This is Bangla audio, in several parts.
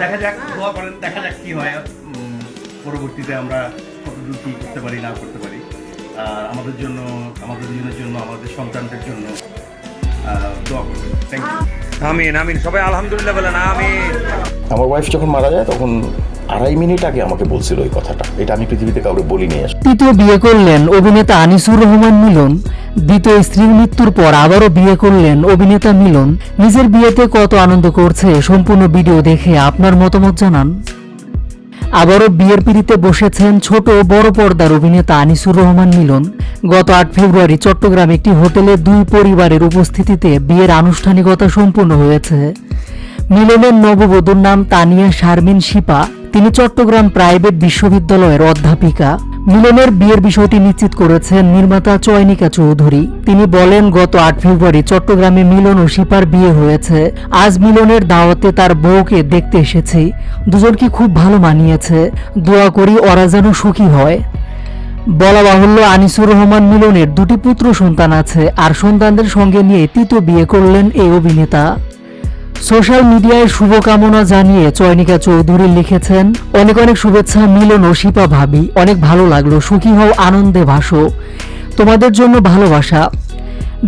দেখা যাক, দোয়া করেন, দেখা যাক কি হয়। পরবর্তীতে আমরা কতদূর কি করতে পারি না করতে পারি, আমাদের জন্য, আমাদের দুজনের জন্য, আমাদের সন্তানদের জন্য দোয়া করবেন। Thank you. আমিন আমিন, সবাই আলহামদুলিল্লাহ বলেন আমিন। আমার ওয়াইফ যখন মারা যায় তখন 2.5 মিনিট আগে আমাকে বলছিল ওই কথাটা। এটা আমি পৃথিবীতে কাউকে বলিনি। তৃতীয় বিয়ে করলেন অভিনেতা আনিসুর রহমান মিলন। দ্বিতীয় স্ত্রীর মৃত্যুর পর আবারও বিয়ে করলেন অভিনেতা মিলন। নিজের বিয়েতে কত আনন্দ করছে সম্পূর্ণ ভিডিও দেখে আপনার মতামত জানান। আবারও বিয়ের পিড়িতে বসেছেন ছোট ও বড় পর্দার অভিনেতা আনিসুর রহমান মিলন। গত 8 ফেব্রুয়ারি চট্টগ্রামে একটি হোটেলে দুই পরিবারের উপস্থিতিতে বিয়ের আনুষ্ঠানিকতা সম্পূর্ণ হয়েছে। মিলনের নববধূর নাম তানিয়া শারমিন শিপা। তিনি চট্টগ্রাম প্রাইভেট বিশ্ববিদ্যালয়ের অধ্যাপিকা। মিলনের বিয়ের বিষয়টি নিশ্চিত করেছেন নির্মাতা চয়নিকা চৌধুরী। তিনি বলেন, গত 8 ফেব্রুয়ারি চট্টগ্রামে মিলন ও শিপার বিয়ে হয়েছে। আজ মিলনের দাওয়াতে তার বউকে দেখতে এসেছি। দুজনকে খুব ভালো মানিয়েছে। দোয়া করি ওরা যেন সুখী হয়। বলা বাহুল্য, আনিসুর রহমান মিলনের 2টি পুত্র সন্তান আছে, আর সন্তানদের সঙ্গে নিয়ে তৃতীয় বিয়ে করলেন এই অভিনেতা। সোশ্যাল মিডিয়ায় শুভকামনা জানিয়ে চয়নিকা চৌধুরী লিখেছেন, অনেক অনেক শুভেচ্ছা মিলন ও শিপা ভাবি, অনেক ভালো লাগলো, সুখী হও, আনন্দে ভাসো, তোমাদের জন্য ভালোবাসা।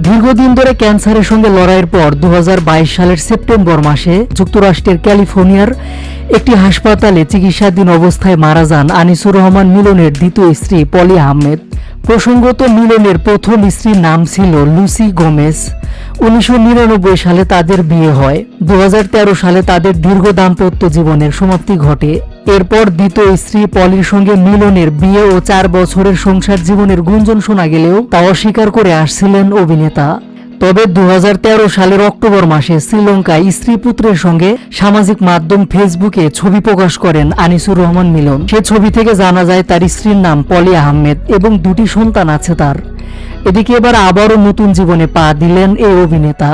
দীর্ঘদিন ধরে ক্যান্সারের সঙ্গে লড়াইয়ের পর 2022 সালের সেপ্টেম্বর মাসে যুক্তরাষ্ট্রের ক্যালিফোর্নিয়ার একটি হাসপাতালে চিকিৎসাধীন অবস্থায় মারা যান আনিসুর রহমান মিলনের দ্বিতীয় স্ত্রী পলি আহমেদ। প্রসঙ্গত, মিলনের প্রথম স্ত্রীর নাম ছিল লুসি গোমেজ। 1999 সালে তাদের বিয়ে হয়। 2013 সালে তাদের দীর্ঘ দাম্পত্য জীবনের সমাপ্তি ঘটে। এরপর দ্বিতীয় স্ত্রী পলির সঙ্গে মিলনের বিয়ে ও 4 বছরের সংসার জীবনের গুঞ্জন শোনা গেলেও তা অস্বীকার করে আসছিলেন অভিনেতা। তবে 2013 সালের অক্টোবর মাসে শ্রীলঙ্কায় স্ত্রী পুত্রের সঙ্গে সামাজিক মাধ্যম ফেসবুকে ছবি প্রকাশ করেন আনিসুর রহমান মিলন। সে ছবি থেকে জানা যায় তার স্ত্রীর নাম পলি আহমেদ এবং 2টি সন্তান আছে তার। এদিকে এবার আবারও নতুন জীবনে পা দিলেন এই অভিনেতা।